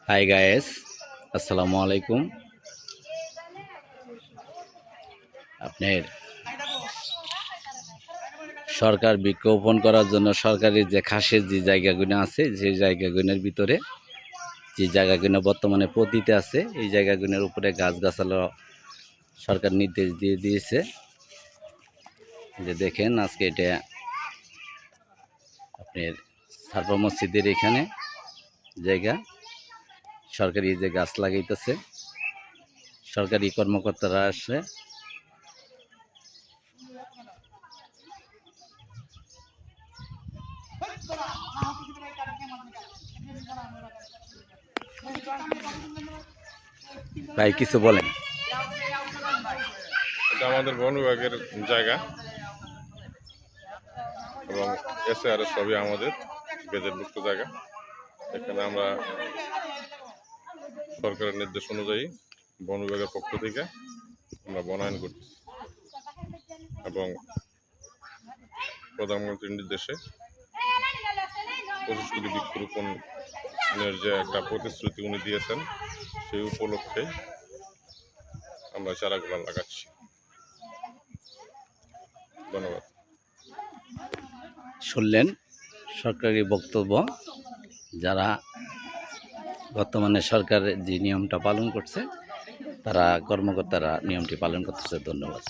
High guys, আসসালামু আলাইকুম। আপনার সরকার বৃক্ষরোপণ করার জন্য সরকারি যে খাসের যে জায়গাগুলো আছে, সেই জায়গাগুলোর ভিতরে যে জায়গাগুলো বর্তমানে পতিতে আছে, এই জায়গাগুলোর উপরে গাছগাছালা সরকার নির্দেশ দিয়ে দিয়েছে। যে দেখেন আজকে এটা আপনার সারফা মসজিদের এখানে জায়গা, সরকারি যে গাছ লাগাইতেছে, সরকারি কর্মকর্তারা আসে। ভাই কিছু বলেন। এটা আমাদের বন বিভাগের জায়গা এবং এসআর সবই আমাদের গেজেটভুক্ত জায়গা। এখানে আমরা সরকারের নির্দেশ অনুযায়ী বন বিভাগের পক্ষ থেকে আমরা বনায়ন করতেছি এবং প্রধানমন্ত্রীর নির্দেশে 25 কোটি বৃক্ষরোপণের যে একটা প্রতিশ্রুতি উনি দিয়েছেন, সেই উপলক্ষে আমরা চারাগুলো লাগাচ্ছি। ধন্যবাদ। শুনলেন সরকারি বক্তব্য। যারা বর্তমানে সরকারের যে নিয়মটা পালন করছে, তারা কর্মকর্তারা নিয়মটি পালন করতেছে। ধন্যবাদ।